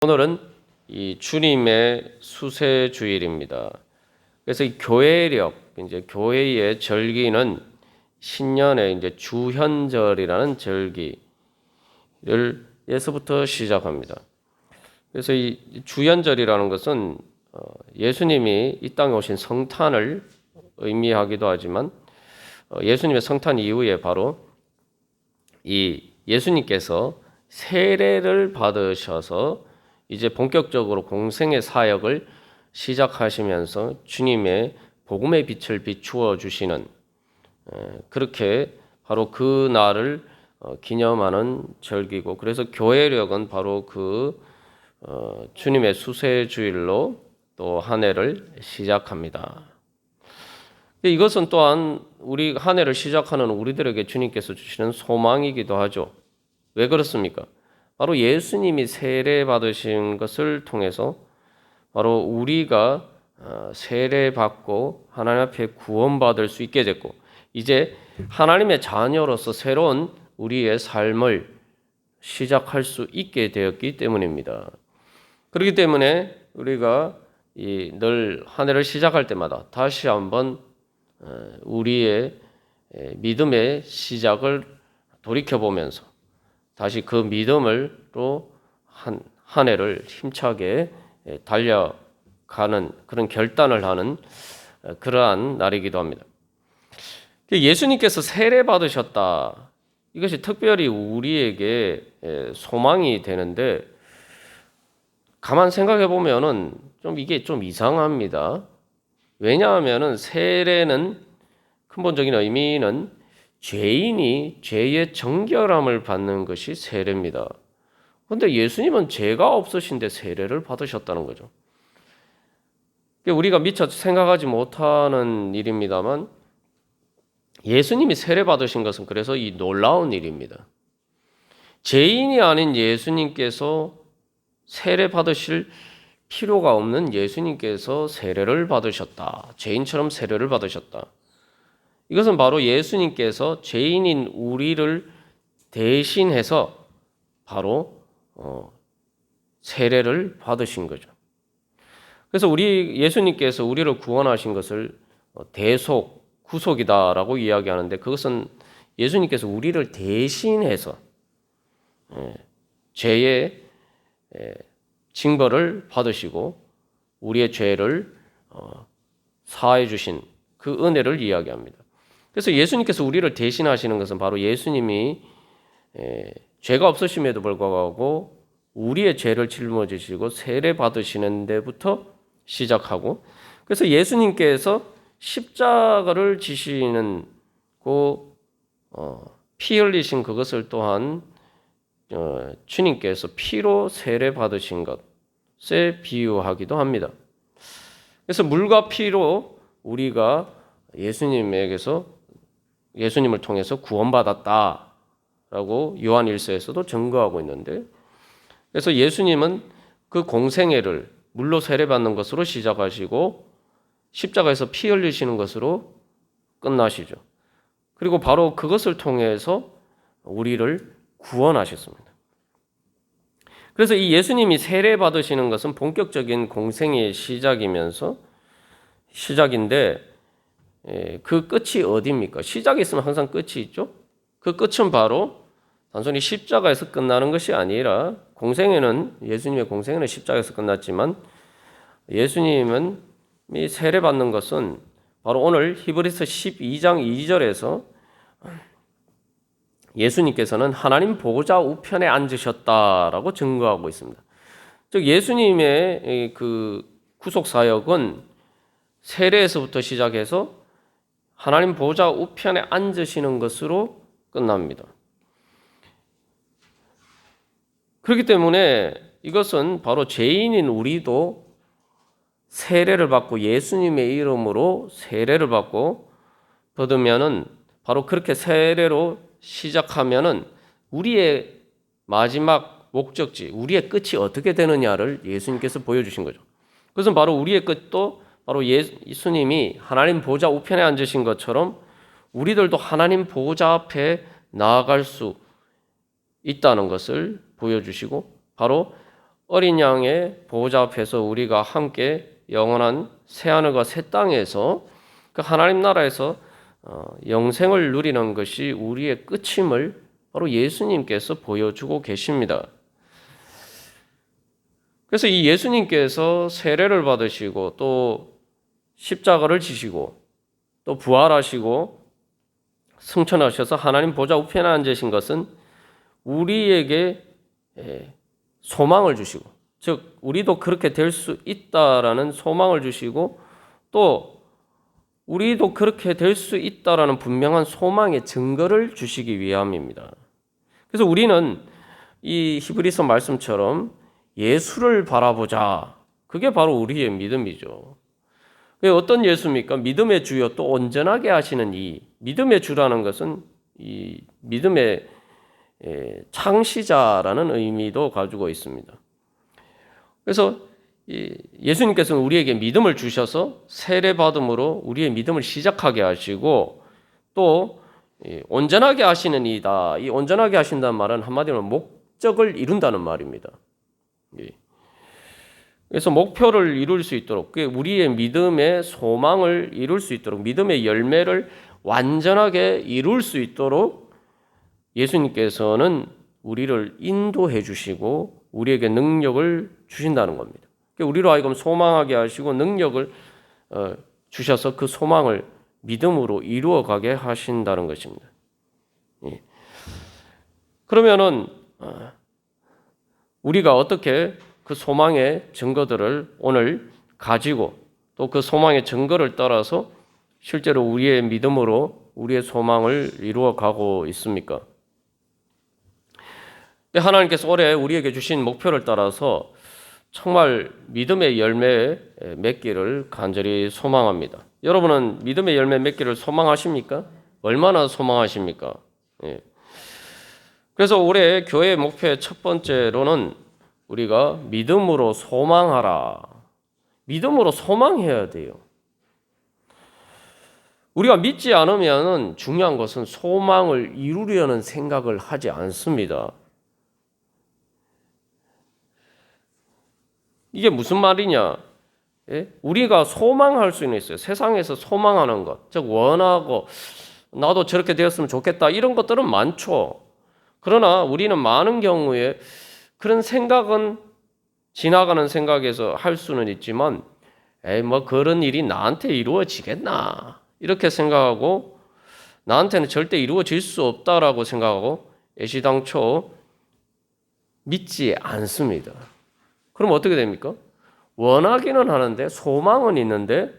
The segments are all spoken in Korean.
오늘은 이 주님의 수세주일입니다. 그래서 이 교회력, 이제 교회의 절기는 신년의 이제 주현절이라는 절기를 예서부터 시작합니다. 그래서 이 주현절이라는 것은 예수님이 이 땅에 오신 성탄을 의미하기도 하지만 예수님의 성탄 이후에 바로 이 예수님께서 세례를 받으셔서 이제 본격적으로 공생의 사역을 시작하시면서 주님의 복음의 빛을 비추어 주시는 그렇게 바로 그 날을 기념하는 절기고, 그래서 교회력은 바로 그 주님의 수세주일로 또 한 해를 시작합니다. 이것은 또한 우리 한 해를 시작하는 우리들에게 주님께서 주시는 소망이기도 하죠. 왜 그렇습니까? 바로 예수님이 세례 받으신 것을 통해서 바로 우리가 세례 받고 하나님 앞에 구원받을 수 있게 됐고, 이제 하나님의 자녀로서 새로운 우리의 삶을 시작할 수 있게 되었기 때문입니다. 그렇기 때문에 우리가 늘 한 해를 시작할 때마다 다시 한번 우리의 믿음의 시작을 돌이켜보면서 다시 그 믿음으로 한 해를 힘차게 달려가는 그런 결단을 하는 그러한 날이기도 합니다. 예수님께서 세례 받으셨다. 이것이 특별히 우리에게 소망이 되는데, 가만 생각해 보면은 이게 좀 이상합니다. 왜냐하면은 세례는 근본적인 의미는 죄인이 죄의 정결함을 받는 것이 세례입니다. 그런데 예수님은 죄가 없으신데 세례를 받으셨다는 거죠. 우리가 미처 생각하지 못하는 일입니다만, 예수님이 세례 받으신 것은 그래서 이 놀라운 일입니다. 죄인이 아닌 예수님께서 세례 받으실 필요가 없는 예수님께서 세례를 받으셨다. 죄인처럼 세례를 받으셨다. 이것은 바로 예수님께서 죄인인 우리를 대신해서 바로 세례를 받으신 거죠. 그래서 예수님께서 우리를 구원하신 것을 대속, 구속이다라고 이야기하는데, 그것은 예수님께서 우리를 대신해서 죄의 징벌을 받으시고 우리의 죄를 사해 주신 그 은혜를 이야기합니다. 그래서 예수님께서 우리를 대신하시는 것은 바로 예수님이 죄가 없으심에도 불구하고 우리의 죄를 짊어지시고 세례 받으시는 데부터 시작하고, 그래서 예수님께서 십자가를 지시는 피 흘리신 그것을 또한 주님께서 피로 세례 받으신 것에 비유하기도 합니다. 그래서 물과 피로 우리가 예수님을 통해서 구원받았다라고 요한 1서에서도 증거하고 있는데, 그래서 예수님은 그 공생애를 물로 세례받는 것으로 시작하시고 십자가에서 피 흘리시는 것으로 끝나시죠. 그리고 바로 그것을 통해서 우리를 구원하셨습니다. 그래서 이 예수님이 세례 받으시는 것은 본격적인 공생의 시작인데, 그 끝이 어디입니까? 시작이 있으면 항상 끝이 있죠. 그 끝은 바로 단순히 십자가에서 끝나는 것이 아니라, 예수님의 공생애는 십자가에서 끝났지만 예수님은 세례 받는 것은 바로 오늘 히브리서 12장 2절에서 예수님께서는 하나님 보좌 우편에 앉으셨다라고 증거하고 있습니다. 즉 예수님의 그 구속 사역은 세례에서부터 시작해서 하나님 보좌 우편에 앉으시는 것으로 끝납니다. 그렇기 때문에 이것은 바로 죄인인 우리도 세례를 받고 예수님의 이름으로 세례를 받으면은 바로 그렇게 세례로 시작하면은 우리의 마지막 목적지, 우리의 끝이 어떻게 되느냐를 예수님께서 보여주신 거죠. 그것은 바로 우리의 끝도 바로 예수님이 하나님 보좌 우편에 앉으신 것처럼 우리들도 하나님 보좌 앞에 나아갈 수 있다는 것을 보여주시고, 바로 어린 양의 보호자 앞에서 우리가 함께 영원한 새하늘과 새 땅에서 그 하나님 나라에서 영생을 누리는 것이 우리의 끝임을 바로 예수님께서 보여주고 계십니다. 그래서 이 예수님께서 세례를 받으시고 또 십자가를 지시고 또 부활하시고 승천하셔서 하나님 보좌 우편에 앉으신 것은 우리에게 소망을 주시고, 즉 우리도 그렇게 될 수 있다라는 소망을 주시고 또 우리도 그렇게 될 수 있다라는 분명한 소망의 증거를 주시기 위함입니다. 그래서 우리는 이 히브리서 말씀처럼 예수를 바라보자. 그게 바로 우리의 믿음이죠. 어떤 예수입니까? 믿음의 주요 또 온전하게 하시는 이 믿음의 주라는 것은 이 믿음의 창시자라는 의미도 가지고 있습니다. 그래서 예수님께서는 우리에게 믿음을 주셔서 세례 받음으로 우리의 믿음을 시작하게 하시고 또 온전하게 하시는 이다. 이 온전하게 하신다는 말은 한마디로 목적을 이룬다는 말입니다. 그래서 목표를 이룰 수 있도록, 우리의 믿음의 소망을 이룰 수 있도록, 믿음의 열매를 완전하게 이룰 수 있도록 예수님께서는 우리를 인도해 주시고 우리에게 능력을 주신다는 겁니다. 우리로 하여금 소망하게 하시고 능력을 주셔서 그 소망을 믿음으로 이루어가게 하신다는 것입니다. 그러면은 우리가 어떻게 그 소망의 증거들을 오늘 가지고 또 그 소망의 증거를 따라서 실제로 우리의 믿음으로 우리의 소망을 이루어가고 있습니까? 하나님께서 올해 우리에게 주신 목표를 따라서 정말 믿음의 열매 맺기를 간절히 소망합니다. 여러분은 믿음의 열매 맺기를 소망하십니까? 얼마나 소망하십니까? 그래서 올해 교회의 목표의 첫 번째로는 우리가 믿음으로 소망하라. 믿음으로 소망해야 돼요. 우리가 믿지 않으면 중요한 것은 소망을 이루려는 생각을 하지 않습니다. 이게 무슨 말이냐? 우리가 소망할 수는 있어요. 세상에서 소망하는 것, 즉 원하고 나도 저렇게 되었으면 좋겠다 이런 것들은 많죠. 그러나 우리는 많은 경우에 그런 생각은 지나가는 생각에서 할 수는 있지만 뭐 그런 일이 나한테 이루어지겠나 이렇게 생각하고 나한테는 절대 이루어질 수 없다라고 생각하고 애시당초 믿지 않습니다. 그럼 어떻게 됩니까? 원하기는 하는데 소망은 있는데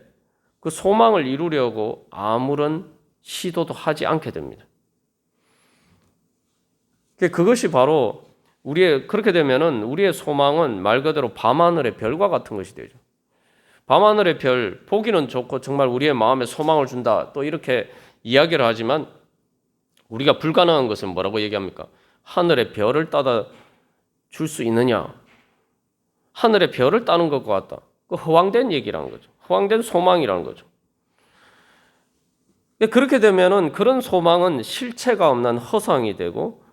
그 소망을 이루려고 아무런 시도도 하지 않게 됩니다. 그것이 바로 그렇게 되면은 우리의 소망은 말 그대로 밤하늘의 별과 같은 것이 되죠. 밤하늘의 별, 보기는 좋고 정말 우리의 마음에 소망을 준다. 또 이렇게 이야기를 하지만 우리가 불가능한 것은 뭐라고 얘기합니까? 하늘의 별을 따다 줄 수 있느냐? 하늘의 별을 따는 것과 같다. 그 허황된 얘기라는 거죠. 허황된 소망이라는 거죠. 그렇게 되면은 그런 소망은 실체가 없는 허상이 되고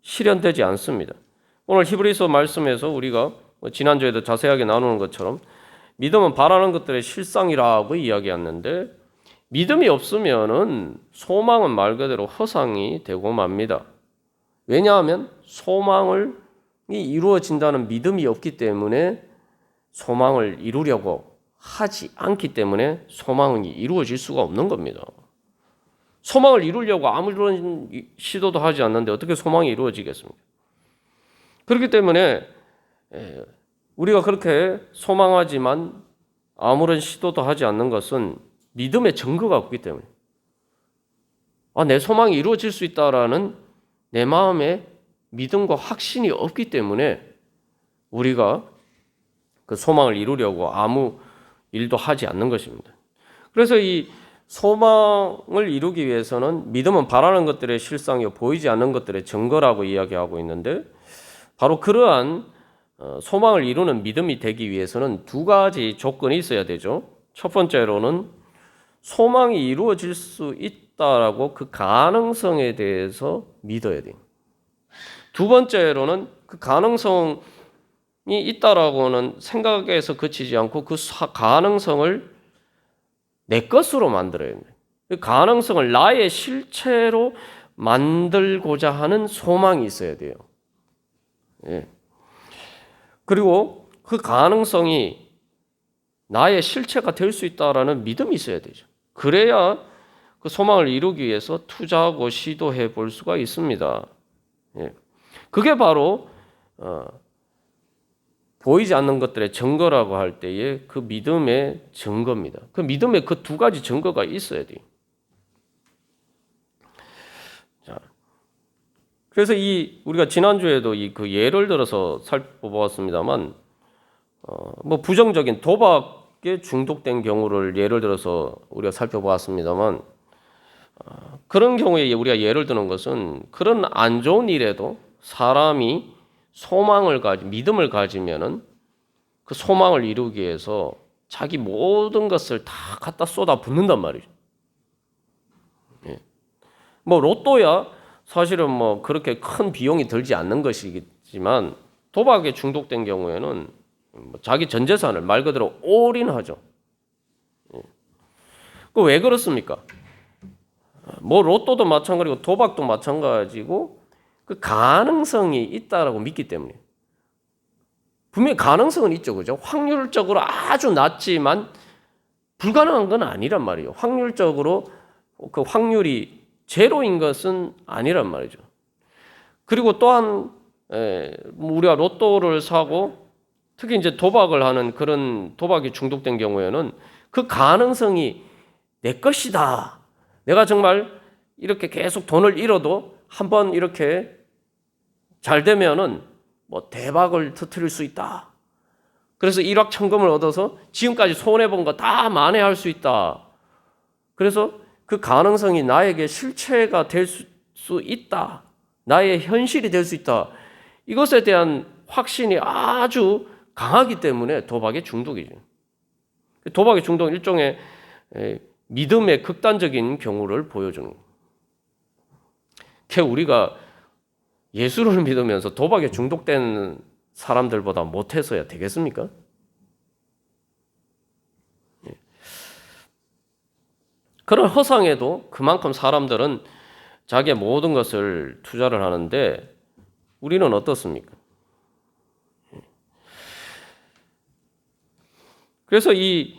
실현되지 않습니다. 오늘 히브리서 말씀에서 우리가 지난주에도 자세하게 나누는 것처럼 믿음은 바라는 것들의 실상이라고 이야기했는데 믿음이 없으면은 소망은 말 그대로 허상이 되고 맙니다. 왜냐하면 소망이 이루어진다는 믿음이 없기 때문에 소망을 이루려고 하지 않기 때문에 소망이 이루어질 수가 없는 겁니다. 소망을 이루려고 아무런 시도도 하지 않는데 어떻게 소망이 이루어지겠습니까? 그렇기 때문에 우리가 그렇게 소망하지만 아무런 시도도 하지 않는 것은 믿음의 증거가 없기 때문에 내 소망이 이루어질 수 있다라는 내 마음에 믿음과 확신이 없기 때문에 우리가 그 소망을 이루려고 아무 일도 하지 않는 것입니다. 그래서 이 소망을 이루기 위해서는 믿음은 바라는 것들의 실상이요 보이지 않는 것들의 증거라고 이야기하고 있는데 바로 그러한 소망을 이루는 믿음이 되기 위해서는 두 가지 조건이 있어야 되죠. 첫 번째로는 소망이 이루어질 수 있다라고 그 가능성에 대해서 믿어야 돼요. 두 번째로는 그 가능성을 있다라고는 생각에서 그치지 않고 그 가능성을 내 것으로 만들어야 됩니다. 그 가능성을 나의 실체로 만들고자 하는 소망이 있어야 돼요. 예. 그리고 그 가능성이 나의 실체가 될 수 있다라는 믿음이 있어야 되죠. 그래야 그 소망을 이루기 위해서 투자하고 시도해 볼 수가 있습니다. 예. 그게 바로 보이지 않는 것들의 증거라고 할 때의 그 믿음의 증거입니다. 그 믿음의 그 두 가지 증거가 있어야 돼요. 자, 그래서 우리가 지난주에도 그 예를 들어서 살펴보았습니다만, 뭐 부정적인 도박에 중독된 경우를 예를 들어서 우리가 살펴보았습니다만, 그런 경우에 우리가 예를 드는 것은 그런 안 좋은 일에도 사람이 믿음을 가지면은 그 소망을 이루기 위해서 자기 모든 것을 다 갖다 쏟아 붓는단 말이죠. 예. 뭐 로또야 사실은 뭐 그렇게 큰 비용이 들지 않는 것이지만 도박에 중독된 경우에는 자기 전 재산을 말 그대로 올인하죠. 예. 그 왜 그렇습니까? 뭐 로또도 마찬가지고 도박도 마찬가지고 그 가능성이 있다라고 믿기 때문에 분명히 가능성은 있죠, 그죠? 확률적으로 아주 낮지만 불가능한 건 아니란 말이에요. 확률적으로 그 확률이 제로인 것은 아니란 말이죠. 그리고 또한 우리가 로또를 사고 특히 이제 도박을 하는 그런 도박이 중독된 경우에는 그 가능성이 내 것이다. 내가 정말 이렇게 계속 돈을 잃어도 한번 이렇게 잘 되면은 뭐 대박을 터뜨릴 수 있다. 그래서 일확천금을 얻어서 지금까지 손해본 거 다 만회할 수 있다. 그래서 그 가능성이 나에게 실체가 될 수 있다. 나의 현실이 될 수 있다. 이것에 대한 확신이 아주 강하기 때문에 도박의 중독이죠. 도박의 중독은 일종의 믿음의 극단적인 경우를 보여주는 거예요. 우리가 예수를 믿으면서 도박에 중독된 사람들보다 못해서야 되겠습니까? 그런 허상에도 그만큼 사람들은 자기의 모든 것을 투자를 하는데 우리는 어떻습니까? 그래서 이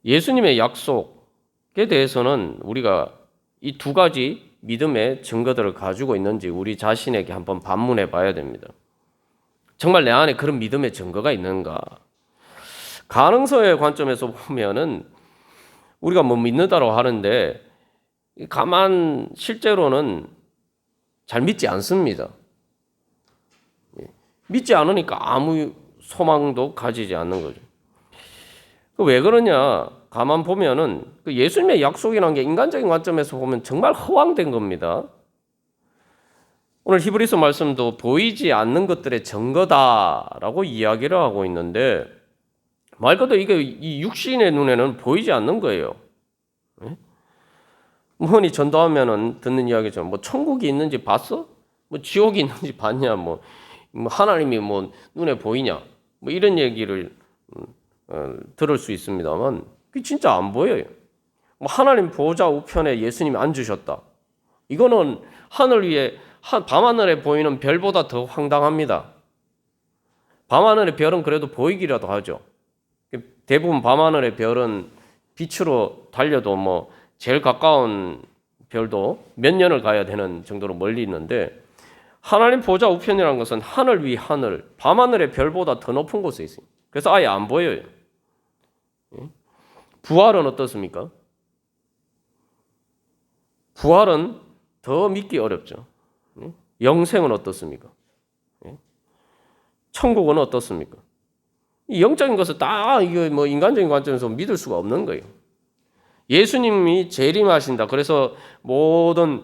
예수님의 약속에 대해서는 우리가 이 두 가지 믿음의 증거들을 가지고 있는지 우리 자신에게 한번 반문해 봐야 됩니다. 정말 내 안에 그런 믿음의 증거가 있는가? 가능성의 관점에서 보면은 우리가 뭐 믿는다고 하는데 실제로는 잘 믿지 않습니다. 믿지 않으니까 아무 소망도 가지지 않는 거죠. 왜 그러냐? 가만 보면은 그 예수님의 약속이라는 게 인간적인 관점에서 보면 정말 허황된 겁니다. 오늘 히브리서 말씀도 보이지 않는 것들의 증거다라고 이야기를 하고 있는데 말 그대로 이게 이 육신의 눈에는 보이지 않는 거예요. 뭐니 전도하면은 듣는 이야기죠. 뭐 천국이 있는지 봤어? 뭐 지옥이 있는지 봤냐? 뭐 하나님이 뭐 눈에 보이냐? 뭐 이런 얘기를 들을 수 있습니다만 그게 진짜 안 보여요. 뭐 하나님 보좌 우편에 예수님이 앉으셨다. 이거는 하늘 위에 밤하늘에 보이는 별보다 더 황당합니다. 밤하늘의 별은 그래도 보이기라도 하죠. 대부분 밤하늘의 별은 빛으로 달려도 뭐 제일 가까운 별도 몇 년을 가야 되는 정도로 멀리 있는데 하나님 보좌 우편이라는 것은 하늘 위 하늘, 밤하늘의 별보다 더 높은 곳에 있습니다. 그래서 아예 안 보여요. 부활은 어떻습니까? 부활은 더 믿기 어렵죠. 영생은 어떻습니까? 천국은 어떻습니까? 이 영적인 것을 다 이거 뭐 인간적인 관점에서 믿을 수가 없는 거예요. 예수님이 재림하신다. 그래서 모든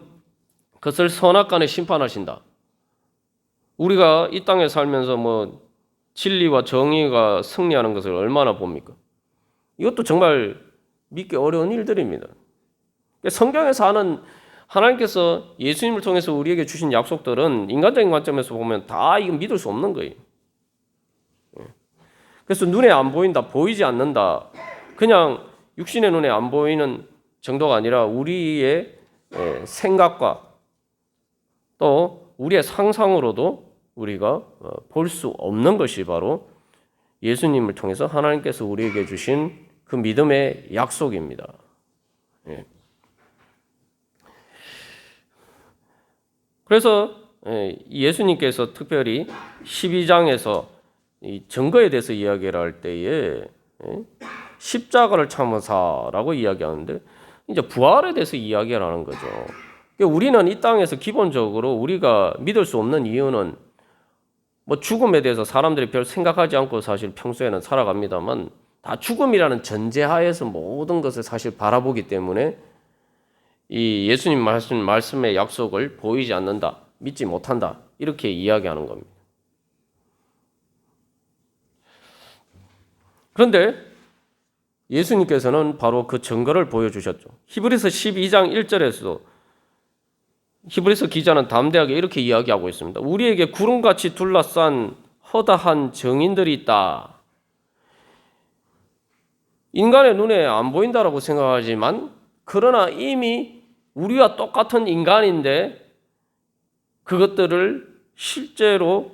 것을 선악간에 심판하신다. 우리가 이 땅에 살면서 뭐 진리와 정의가 승리하는 것을 얼마나 봅니까? 이것도 정말 믿기 어려운 일들입니다. 성경에서 하는 하나님께서 예수님을 통해서 우리에게 주신 약속들은 인간적인 관점에서 보면 다 이거 믿을 수 없는 거예요. 그래서 눈에 안 보인다, 보이지 않는다. 그냥 육신의 눈에 안 보이는 정도가 아니라 우리의 생각과 또 우리의 상상으로도 우리가 볼 수 없는 것이 바로 예수님을 통해서 하나님께서 우리에게 주신 그 믿음의 약속입니다. 그래서 예수님께서 특별히 12장에서 이 증거에 대해서 이야기를 할 때에 십자가를 참으사라고 이야기하는데 이제 부활에 대해서 이야기를 하는 거죠. 우리는 이 땅에서 기본적으로 우리가 믿을 수 없는 이유는 뭐 죽음에 대해서 사람들이 별 생각하지 않고 사실 평소에는 살아갑니다만 다 죽음이라는 전제하에서 모든 것을 사실 바라보기 때문에 이 예수님 말씀의 약속을 보이지 않는다, 믿지 못한다 이렇게 이야기하는 겁니다. 그런데 예수님께서는 바로 그 증거를 보여주셨죠. 히브리서 12장 1절에서도 히브리서 기자는 담대하게 이렇게 이야기하고 있습니다. 우리에게 구름같이 둘러싼 허다한 증인들이 있다. 인간의 눈에 안 보인다라고 생각하지만 그러나 이미 우리와 똑같은 인간인데 그것들을 실제로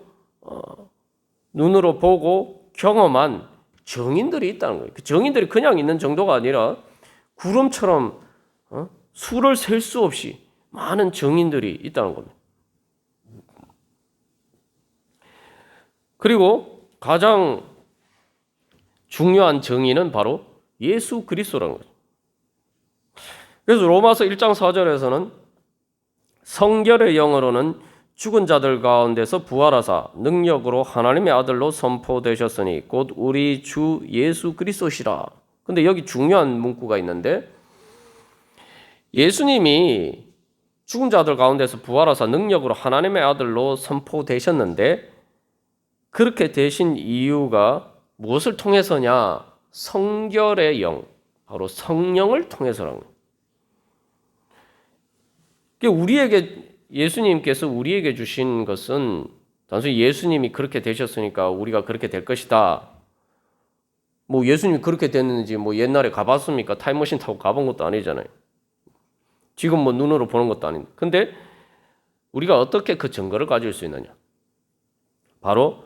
눈으로 보고 경험한 증인들이 있다는 거예요. 그 증인들이 그냥 있는 정도가 아니라 구름처럼 수를 셀 수 없이 많은 증인들이 있다는 겁니다. 그리고 가장 중요한 증인은 바로 예수 그리스도라는 거죠. 그래서 로마서 1장 4절에서는 성결의 영으로는 죽은 자들 가운데서 부활하사 능력으로 하나님의 아들로 선포되셨으니 곧 우리 주 예수 그리스도시라. 근데 여기 중요한 문구가 있는데 예수님이 죽은 자들 가운데서 부활하사 능력으로 하나님의 아들로 선포되셨는데 그렇게 되신 이유가 무엇을 통해서냐? 성결의 영, 바로 성령을 통해서라는 거예요. 우리에게 예수님께서 우리에게 주신 것은 단순히 예수님이 그렇게 되셨으니까 우리가 그렇게 될 것이다. 뭐 예수님이 그렇게 됐는지 뭐 옛날에 가봤습니까? 타임머신 타고 가본 것도 아니잖아요. 지금 뭐 눈으로 보는 것도 아닌데. 근데 우리가 어떻게 그 증거를 가질 수 있느냐? 바로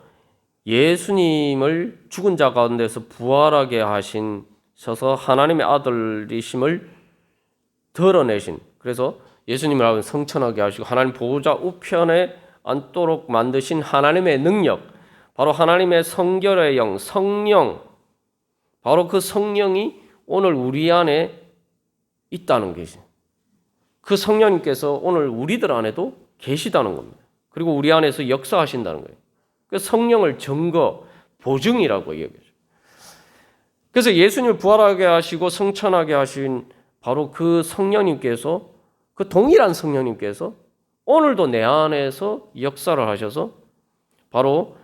예수님을 죽은 자 가운데서 부활하게 하셔서 하나님의 아들이심을 드러내신, 그래서 예수님을 하면 성천하게 하시고 하나님 보호자 우편에 앉도록 만드신 하나님의 능력, 바로 하나님의 성결의 영, 성령, 바로 그 성령이 오늘 우리 안에 있다는 것이죠. 그 성령님께서 오늘 우리들 안에도 계시다는 겁니다. 그리고 우리 안에서 역사하신다는 거예요. 그 성령을 증거, 보증이라고 얘기하죠. 그래서 예수님을 부활하게 하시고 성천하게 하신 바로 그 성령님께서, 그 동일한 성령님께서 오늘도 내 안에서 역사를 하셔서 바로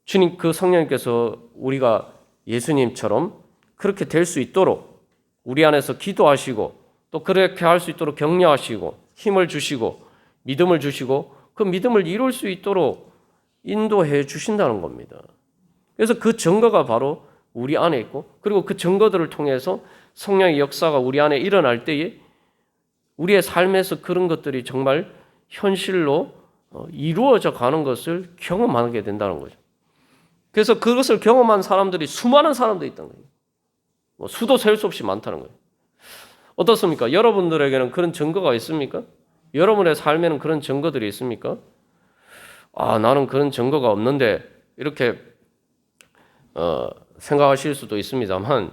주님 그 성령님께서 우리가 예수님처럼 그렇게 될 수 있도록 우리 안에서 기도하시고 또 그렇게 할 수 있도록 격려하시고 힘을 주시고 믿음을 주시고 그 믿음을 이룰 수 있도록 인도해 주신다는 겁니다. 그래서 그 증거가 바로 우리 안에 있고 그리고 그 증거들을 통해서 성령의 역사가 우리 안에 일어날 때에 우리의 삶에서 그런 것들이 정말 현실로 이루어져 가는 것을 경험하게 된다는 거죠. 그래서 그것을 경험한 사람들이 수많은 사람들이 있다는 거예요. 수도 셀 수 없이 많다는 거예요. 어떻습니까? 여러분들에게는 그런 증거가 있습니까? 여러분의 삶에는 그런 증거들이 있습니까? 아, 나는 그런 증거가 없는데 이렇게 생각하실 수도 있습니다만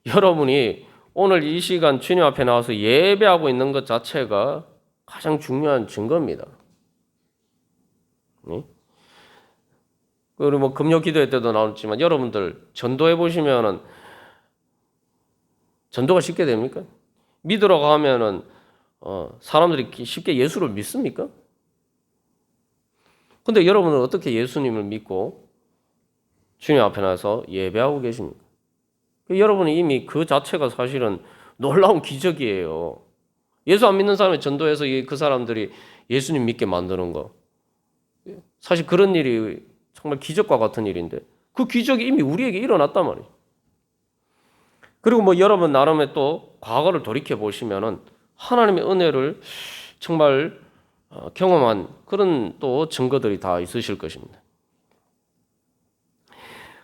여러분이 오늘 이 시간 주님 앞에 나와서 예배하고 있는 것 자체가 가장 중요한 증거입니다. 그리고 뭐 금요 기도회 때도 나왔지만 여러분들 전도해 보시면은 전도가 쉽게 됩니까? 믿으러 가면은 사람들이 쉽게 예수를 믿습니까? 근데 여러분은 어떻게 예수님을 믿고 주님 앞에 나서 예배하고 계십니까? 여러분이 이미 그 자체가 사실은 놀라운 기적이에요. 예수 안 믿는 사람이 전도해서 그 사람들이 예수님 믿게 만드는 거. 사실 그런 일이 정말 기적과 같은 일인데 그 기적이 이미 우리에게 일어났단 말이에요. 그리고 뭐 여러분 나름의 또 과거를 돌이켜 보시면은 하나님의 은혜를 정말 경험한 그런 또 증거들이 다 있으실 것입니다.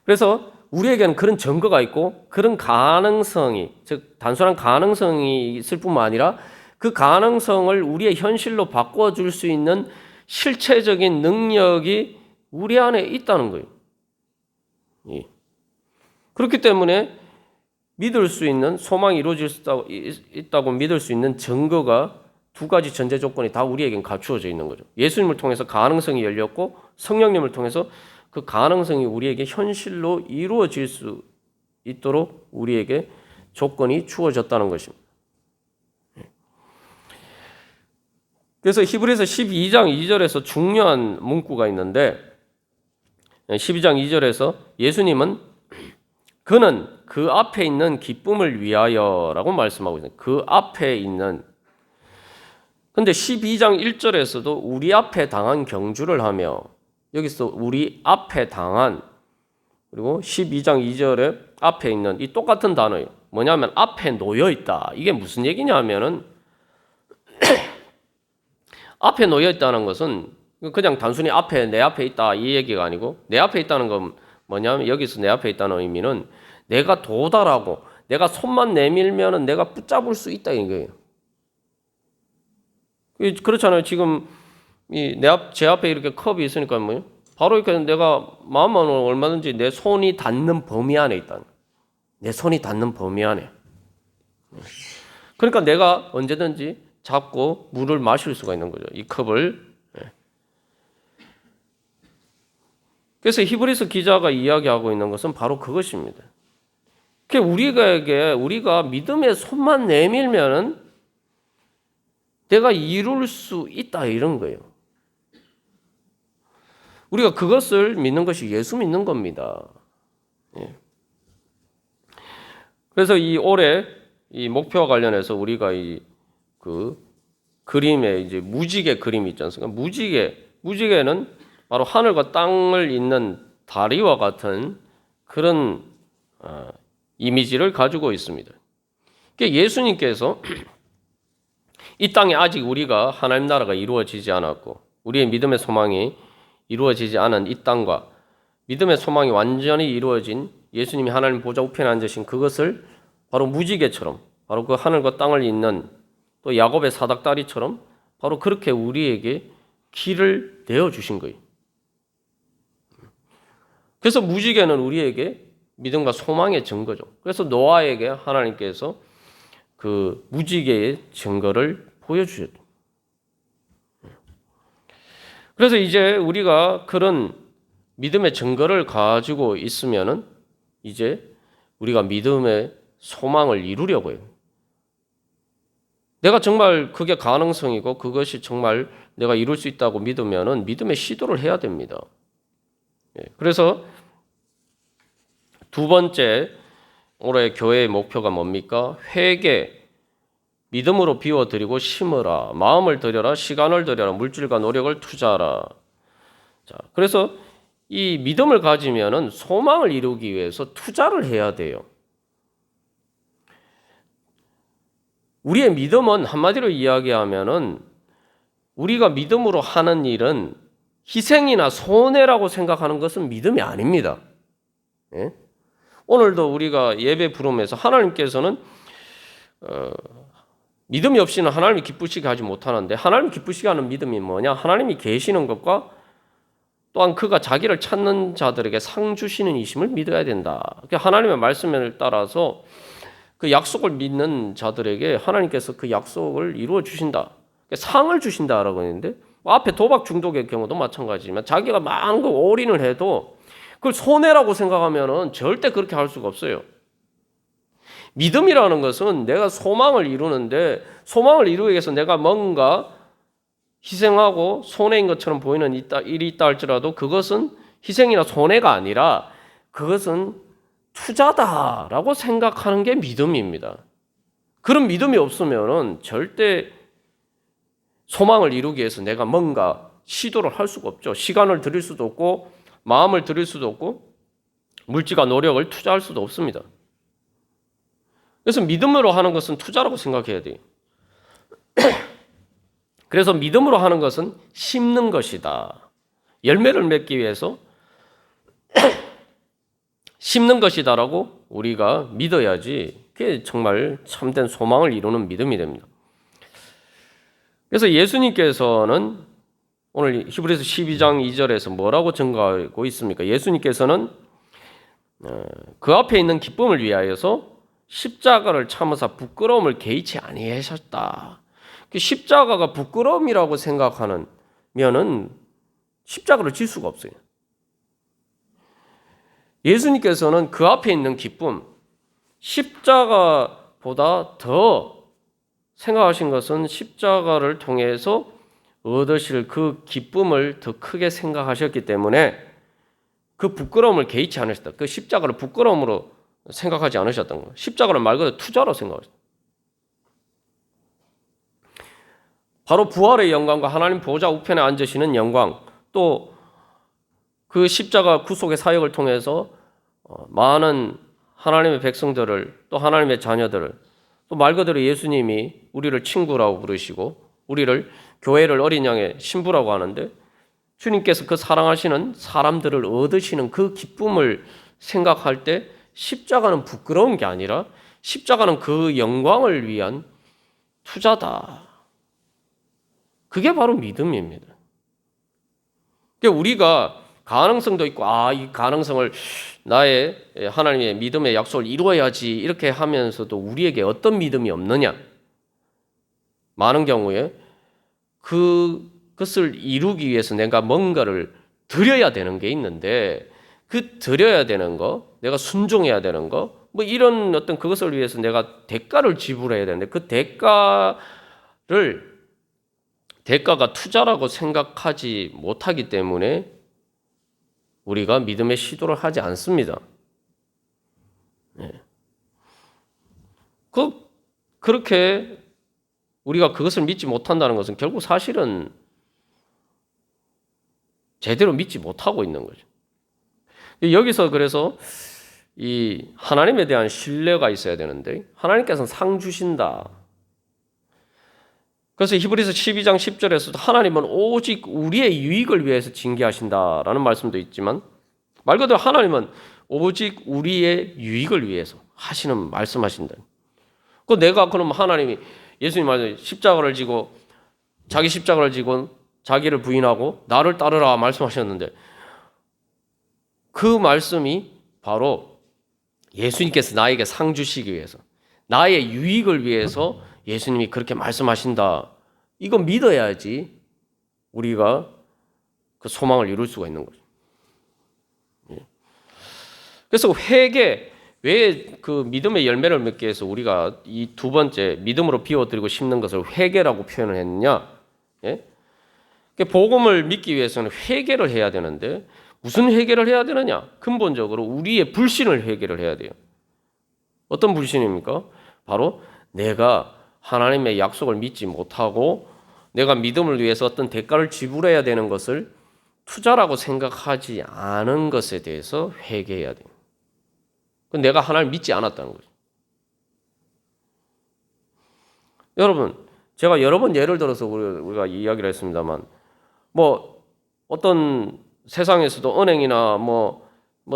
그래서 우리에게는 그런 증거가 있고 그런 가능성이, 즉 단순한 가능성이 있을 뿐만 아니라 그 가능성을 우리의 현실로 바꿔줄 수 있는 실체적인 능력이 우리 안에 있다는 거예요. 그렇기 때문에 믿을 수 있는, 소망이 이루어질 수 있다고 믿을 수 있는 증거가 두 가지 전제 조건이 다 우리에겐 갖추어져 있는 거죠. 예수님을 통해서 가능성이 열렸고 성령님을 통해서 그 가능성이 우리에게 현실로 이루어질 수 있도록 우리에게 조건이 주어졌다는 것입니다. 그래서 히브리서 12장 2절에서 중요한 문구가 있는데 12장 2절에서 예수님은 그는 그 앞에 있는 기쁨을 위하여라고 말씀하고 있어요. 그 앞에 있는. 근데 12장 1절에서도 우리 앞에 당한 경주를 하며 여기서 우리 앞에 당한 그리고 12장 2절에 앞에 있는 이 똑같은 단어예요. 뭐냐면 앞에 놓여 있다. 이게 무슨 얘기냐면은 앞에 놓여 있다는 것은 그냥 단순히 앞에 내 앞에 있다 이 얘기가 아니고 내 앞에 있다는 건 뭐냐면 여기서 내 앞에 있다는 의미는 내가 도달하고 내가 손만 내밀면은 내가 붙잡을 수 있다 이거예요. 그렇잖아요. 지금 제 앞에 이렇게 컵이 있으니까 뭐요? 바로 이렇게 내가 마음만 얼마든지 내 손이 닿는 범위 안에 있다. 내 손이 닿는 범위 안에. 그러니까 내가 언제든지 잡고 물을 마실 수가 있는 거죠. 이 컵을. 그래서 히브리서 기자가 이야기하고 있는 것은 바로 그것입니다. 우리가 믿음의 손만 내밀면은 내가 이룰 수 있다 이런 거예요. 우리가 그것을 믿는 것이 예수 믿는 겁니다. 그래서 이 올해 이 목표와 관련해서 우리가 그 그림에 이제 무지개 그림이 있지 않습니까? 무지개는 바로 하늘과 땅을 잇는 다리와 같은 그런 이미지를 가지고 있습니다. 예수님께서 이 땅에 아직 우리가 하나님 나라가 이루어지지 않았고 우리의 믿음의 소망이 이루어지지 않은 이 땅과 믿음의 소망이 완전히 이루어진 예수님이 하나님 보좌 우편에 앉으신 그것을 바로 무지개처럼 바로 그 하늘과 땅을 잇는 또 야곱의 사닥다리처럼 바로 그렇게 우리에게 길을 내어주신 거예요. 그래서 무지개는 우리에게 믿음과 소망의 증거죠. 그래서 노아에게 하나님께서 그 무지개의 증거를 보여주셨죠. 그래서 이제 우리가 그런 믿음의 증거를 가지고 있으면은 이제 우리가 믿음의 소망을 이루려고 해요. 내가 정말 그게 가능성이고 그것이 정말 내가 이룰 수 있다고 믿으면은 믿음의 시도를 해야 됩니다. 그래서 두 번째 올해 교회의 목표가 뭡니까? 회개, 믿음으로 비워드리고 심으라, 마음을 들여라, 시간을 들여라, 물질과 노력을 투자하라. 자, 그래서 이 믿음을 가지면은 소망을 이루기 위해서 투자를 해야 돼요. 우리의 믿음은 한마디로 이야기하면은 우리가 믿음으로 하는 일은 희생이나 손해라고 생각하는 것은 믿음이 아닙니다. 예? 오늘도 우리가 예배 부름에서 하나님께서는 믿음이 없이는 하나님이 기쁘시게 하지 못하는데 하나님 기쁘시게 하는 믿음이 뭐냐? 하나님이 계시는 것과 또한 그가 자기를 찾는 자들에게 상 주시는 이심을 믿어야 된다. 하나님의 말씀을 따라서 그 약속을 믿는 자들에게 하나님께서 그 약속을 이루어 주신다. 상을 주신다라고 했는데 앞에 도박 중독의 경우도 마찬가지지만 자기가 많은 거 올인을 해도 그걸 손해라고 생각하면은 절대 그렇게 할 수가 없어요. 믿음이라는 것은 내가 소망을 이루는데 소망을 이루기 위해서 내가 뭔가 희생하고 손해인 것처럼 보이는 일이 있다 할지라도 그것은 희생이나 손해가 아니라 그것은 투자다라고 생각하는 게 믿음입니다. 그런 믿음이 없으면은 절대 소망을 이루기 위해서 내가 뭔가 시도를 할 수가 없죠. 시간을 들일 수도 없고 마음을 들일 수도 없고 물질과 노력을 투자할 수도 없습니다. 그래서 믿음으로 하는 것은 투자라고 생각해야 돼요. 그래서 믿음으로 하는 것은 심는 것이다. 열매를 맺기 위해서 심는 것이다라고 우리가 믿어야지 그게 정말 참된 소망을 이루는 믿음이 됩니다. 그래서 예수님께서는 오늘 히브리서 12장 2절에서 뭐라고 증거하고 있습니까? 예수님께서는 그 앞에 있는 기쁨을 위하여서 십자가를 참으사 부끄러움을 개의치 아니하셨다. 십자가가 부끄러움이라고 생각하는 면은 십자가를 질 수가 없어요. 예수님께서는 그 앞에 있는 기쁨, 십자가보다 더 생각하신 것은 십자가를 통해서 얻으실 그 기쁨을 더 크게 생각하셨기 때문에 그 부끄러움을 개의치 않으셨다. 그 십자가를 부끄러움으로 생각하지 않으셨던 거예요. 십자가를 말 그대로 투자로 생각하셨다. 바로 부활의 영광과 하나님 보좌 우편에 앉으시는 영광, 또 그 십자가 구속의 사역을 통해서 많은 하나님의 백성들을, 또 하나님의 자녀들을, 또 말 그대로 예수님이 우리를 친구라고 부르시고 우리를 교회를 어린 양의 신부라고 하는데 주님께서 그 사랑하시는 사람들을 얻으시는 그 기쁨을 생각할 때 십자가는 부끄러운 게 아니라 십자가는 그 영광을 위한 투자다. 그게 바로 믿음입니다. 그러니까 우리가 가능성도 있고 이 가능성을 나의 하나님의 믿음의 약속을 이루어야지 이렇게 하면서도 우리에게 어떤 믿음이 없느냐? 많은 경우에 그것을 이루기 위해서 내가 뭔가를 드려야 되는 게 있는데 그 드려야 되는 거, 내가 순종해야 되는 거, 뭐 이런 어떤 그것을 위해서 내가 대가를 지불해야 되는데 그 대가가 투자라고 생각하지 못하기 때문에 우리가 믿음의 시도를 하지 않습니다. 네. 그렇게 우리가 그것을 믿지 못한다는 것은 결국 사실은 제대로 믿지 못하고 있는 거죠. 여기서 그래서 이 하나님에 대한 신뢰가 있어야 되는데 하나님께서는 상 주신다. 그래서 히브리서 12장 10절에서도 하나님은 오직 우리의 유익을 위해서 징계하신다라는 말씀도 있지만 말 그대로 하나님은 오직 우리의 유익을 위해서 말씀하신다. 내가 그럼 하나님이 예수님 말씀 십자가를 지고 자기 십자가를 지고 자기를 부인하고 나를 따르라 말씀하셨는데 그 말씀이 바로 예수님께서 나에게 상 주시기 위해서 나의 유익을 위해서 예수님이 그렇게 말씀하신다. 이거 믿어야지 우리가 그 소망을 이룰 수가 있는 거죠. 그래서 회개, 왜 그 믿음의 열매를 맺기 위해서 우리가 이 두 번째 믿음으로 비워드리고 심는 것을 회개라고 표현을 했느냐? 예? 복음을 믿기 위해서는 회개를 해야 되는데 무슨 회개를 해야 되느냐? 근본적으로 우리의 불신을 회개를 해야 돼요. 어떤 불신입니까? 바로 내가 하나님의 약속을 믿지 못하고 내가 믿음을 위해서 어떤 대가를 지불해야 되는 것을 투자라고 생각하지 않은 것에 대해서 회개해야 돼요. 내가 하나님을 믿지 않았다는 거죠. 여러분, 제가 여러 번 예를 들어서 우리가 이야기를 했습니다만 뭐 어떤 세상에서도 은행이나 뭐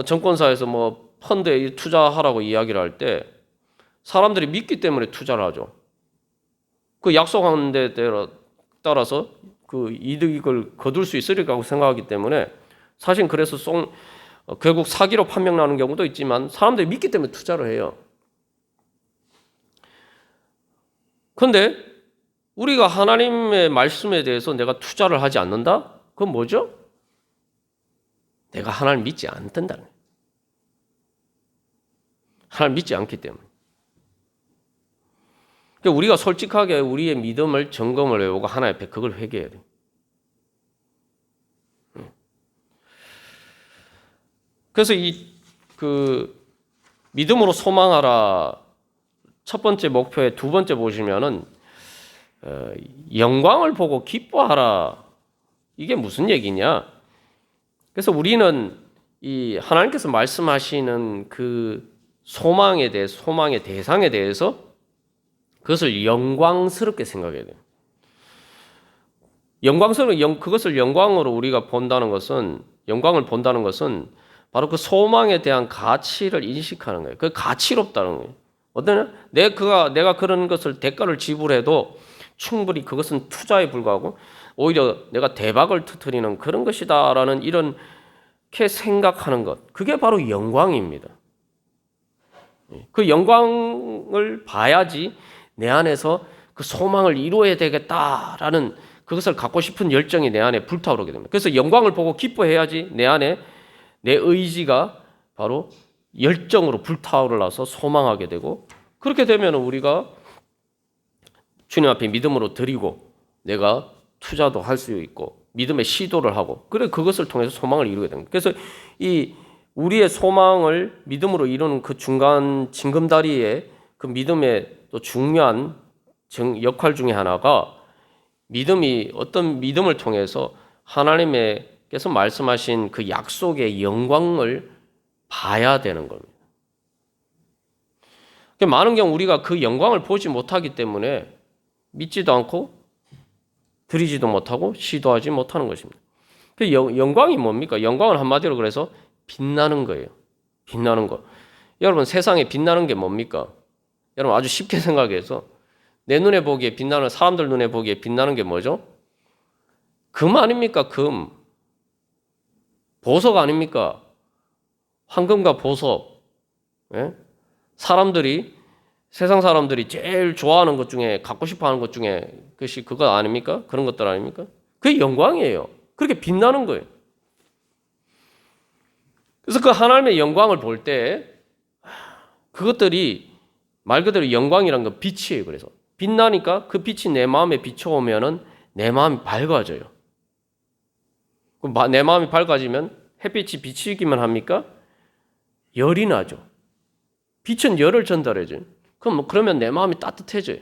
정권사에서 뭐 펀드에 투자하라고 이야기를 할 때 사람들이 믿기 때문에 투자를 하죠. 그 약속한 데 따라서 그 이득을 거둘 수 있으리라고 생각하기 때문에 사실 그래서 결국 사기로 판명나는 경우도 있지만 사람들이 믿기 때문에 투자를 해요. 그런데 우리가 하나님의 말씀에 대해서 내가 투자를 하지 않는다? 그건 뭐죠? 내가 하나님을 믿지 않는다는 거예요. 하나님을 믿지 않기 때문에. 그러니까 우리가 솔직하게 우리의 믿음을 점검을 해오고 하나님 앞에 그걸 회개해야 돼요. 그래서 믿음으로 소망하라 첫 번째 목표의 두 번째 보시면은 영광을 보고 기뻐하라. 이게 무슨 얘기냐? 그래서 우리는 이 하나님께서 말씀하시는 그 소망의 대상에 대해서 그것을 영광스럽게 생각해야 돼요. 그것을 영광으로 우리가 본다는 것은, 영광을 본다는 것은 바로 그 소망에 대한 가치를 인식하는 거예요. 그 가치롭다는 거예요. 어떠냐? 내가 그런 것을 대가를 지불해도 충분히 그것은 투자에 불과하고 오히려 내가 대박을 터뜨리는 그런 것이다라는 이렇게 생각하는 것. 그게 바로 영광입니다. 그 영광을 봐야지 내 안에서 그 소망을 이루어야 되겠다라는 그것을 갖고 싶은 열정이 내 안에 불타오르게 됩니다. 그래서 영광을 보고 기뻐해야지 내 안에 내 의지가 바로 열정으로 불타오르라서 소망하게 되고, 그렇게 되면 우리가 주님 앞에 믿음으로 드리고 내가 투자도 할 수 있고 믿음의 시도를 하고, 그래 그것을 통해서 소망을 이루게 됩니다. 그래서 이 우리의 소망을 믿음으로 이루는 그 중간 징검다리의 그 믿음의 또 중요한 역할 중에 하나가, 어떤 믿음을 통해서 하나님께서 말씀하신 그 약속의 영광을 봐야 되는 겁니다. 많은 경우 우리가 그 영광을 보지 못하기 때문에 믿지도 않고 드리지도 못하고 시도하지 못하는 것입니다. 그 영광이 뭡니까? 영광은 한마디로 그래서 빛나는 거예요. 빛나는 거. 여러분, 세상에 빛나는 게 뭡니까? 여러분, 아주 쉽게 생각해서 내 눈에 보기에 빛나는, 사람들 눈에 보기에 빛나는 게 뭐죠? 금 아닙니까? 금. 보석 아닙니까? 황금과 보석. 예? 세상 사람들이 제일 좋아하는 것 중에, 갖고 싶어 하는 것 중에 그것이 그거 아닙니까? 그런 것들 아닙니까? 그게 영광이에요. 그렇게 빛나는 거예요. 그래서 그 하나님의 영광을 볼 때 그것들이 말 그대로 영광이란 건 빛이에요. 그래서 빛나니까 그 빛이 내 마음에 비춰오면은 내 마음이 밝아져요. 내 마음이 밝아지면 햇빛이 비치기만 합니까? 열이 나죠. 빛은 열을 전달해줘요. 그러면 내 마음이 따뜻해져요.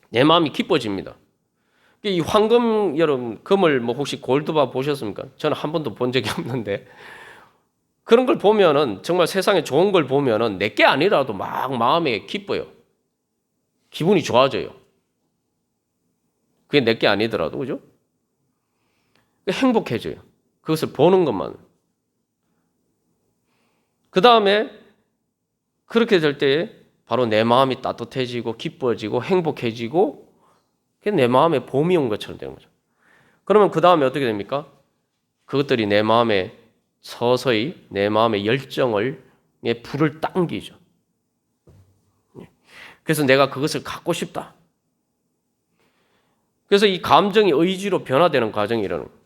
내 마음이 기뻐집니다. 이 황금, 여러분, 금을 혹시 골드바 보셨습니까? 저는 한 번도 본 적이 없는데, 그런 걸 보면은, 정말 세상에 좋은 걸 보면은 내게 아니라도 막 마음에 기뻐요. 기분이 좋아져요. 그게 내게 아니더라도, 그죠? 행복해져요. 그것을 보는 것만. 그 다음에 그렇게 될 때 바로 내 마음이 따뜻해지고 기뻐지고 행복해지고, 그게 내 마음에 봄이 온 것처럼 되는 거죠. 그러면 그 다음에 어떻게 됩니까? 그것들이 내 마음에 서서히 내 마음의 열정을, 불을 당기죠. 그래서 내가 그것을 갖고 싶다. 그래서 이 감정이 의지로 변화되는 과정이 일어나는 거예요.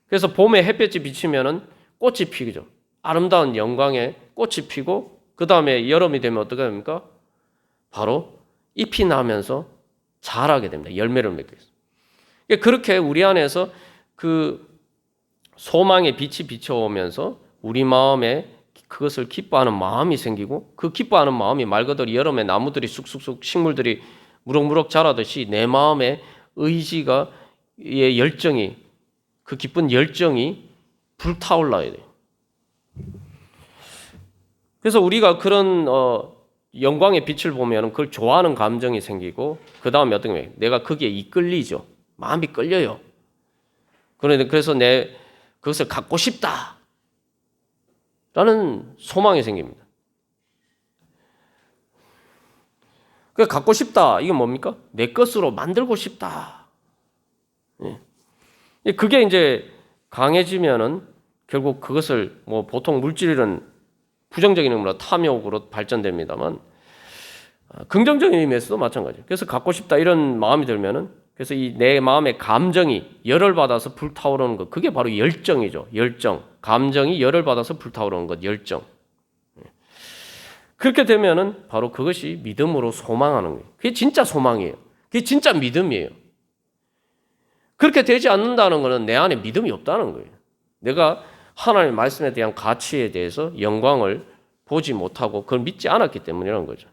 그래서 봄에 햇볕이 비치면은 꽃이 피죠. 아름다운 영광에 꽃이 피고, 그 다음에 여름이 되면 어떻게 됩니까? 바로 잎이 나면서 자라게 됩니다. 열매를 맺게 돼요. 그렇게 우리 안에서 그 소망의 빛이 비춰오면서 우리 마음에 그것을 기뻐하는 마음이 생기고, 그 기뻐하는 마음이 말 그대로 여름에 나무들이 쑥쑥쑥 식물들이 무럭무럭 자라듯이 내 마음의 의지가, 열정이, 그 기쁜 열정이 불타올라야 돼요. 그래서 우리가 그런 영광의 빛을 보면 그걸 좋아하는 감정이 생기고, 그 다음에 어떤 게 내가 거기에 이끌리죠. 마음이 끌려요. 그래서 그것을 갖고 싶다 라는 소망이 생깁니다. 그 갖고 싶다, 이건 뭡니까? 내 것으로 만들고 싶다. 그게 이제 강해지면은 결국 그것을 보통 물질은 부정적인 의미로 탐욕으로 발전됩니다만, 긍정적인 의미에서도 마찬가지예요. 그래서 갖고 싶다 이런 마음이 들면은, 그래서 이 내 마음의 감정이 열을 받아서 불타오르는 것, 그게 바로 열정이죠. 열정. 감정이 열을 받아서 불타오르는 것, 열정. 그렇게 되면은 바로 그것이 믿음으로 소망하는 거예요. 그게 진짜 소망이에요. 그게 진짜 믿음이에요. 그렇게 되지 않는다는 것은 내 안에 믿음이 없다는 거예요. 내가 하나님의 말씀에 대한 가치에 대해서 영광을 보지 못하고 그걸 믿지 않았기 때문이라는 거죠.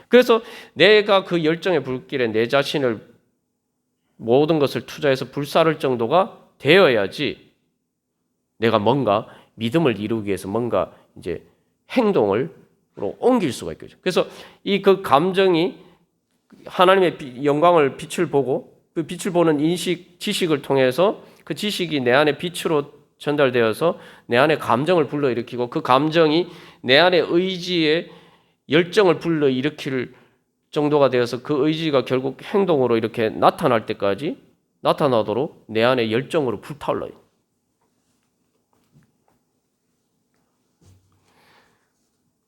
그래서 내가 그 열정의 불길에 내 자신을, 모든 것을 투자해서 불사를 정도가 되어야지 내가 뭔가 믿음을 이루기 위해서 뭔가 이제 행동으로 옮길 수가 있겠죠. 그래서 이 그 감정이 하나님의 영광을 빛을 보고 그 빛을 보는 인식, 지식을 통해서 그 지식이 내 안에 빛으로 전달되어서 내 안에 감정을 불러일으키고 그 감정이 내 안에 의지에 열정을 불러일으킬 정도가 되어서 그 의지가 결국 행동으로 이렇게 나타날 때까지 나타나도록 내 안에 열정으로 불타올라요.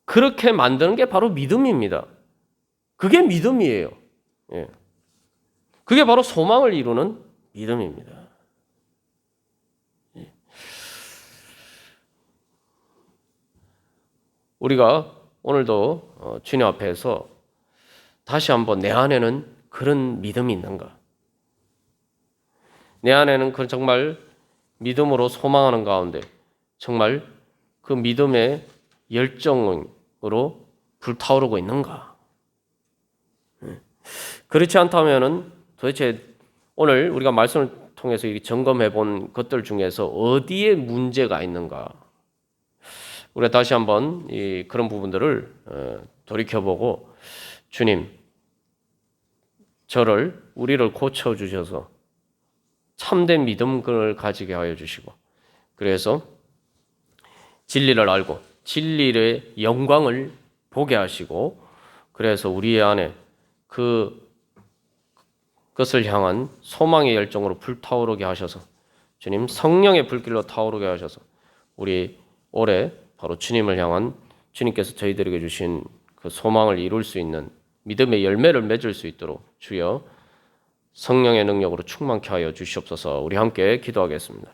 그렇게 만드는 게 바로 믿음입니다. 그게 믿음이에요. 예. 그게 바로 소망을 이루는 믿음입니다. 예. 우리가 오늘도 주님 앞에서 다시 한번 내 안에는 그런 믿음이 있는가? 내 안에는 그 정말 믿음으로 소망하는 가운데 정말 그 믿음의 열정으로 불타오르고 있는가? 그렇지 않다면은 도대체 오늘 우리가 말씀을 통해서 점검해 본 것들 중에서 어디에 문제가 있는가? 우리가 다시 한번 그런 부분들을 돌이켜보고 주님, 우리를 고쳐주셔서 참된 믿음을 가지게 하여 주시고 그래서 진리를 알고 진리의 영광을 보게 하시고 그래서 우리 안에 그것을 향한 소망의 열정으로 불타오르게 하셔서 주님 성령의 불길로 타오르게 하셔서 우리 올해 바로 주님을 향한 주님께서 저희들에게 주신 그 소망을 이룰 수 있는 믿음의 열매를 맺을 수 있도록 주여 성령의 능력으로 충만케 하여 주시옵소서. 우리 함께 기도하겠습니다.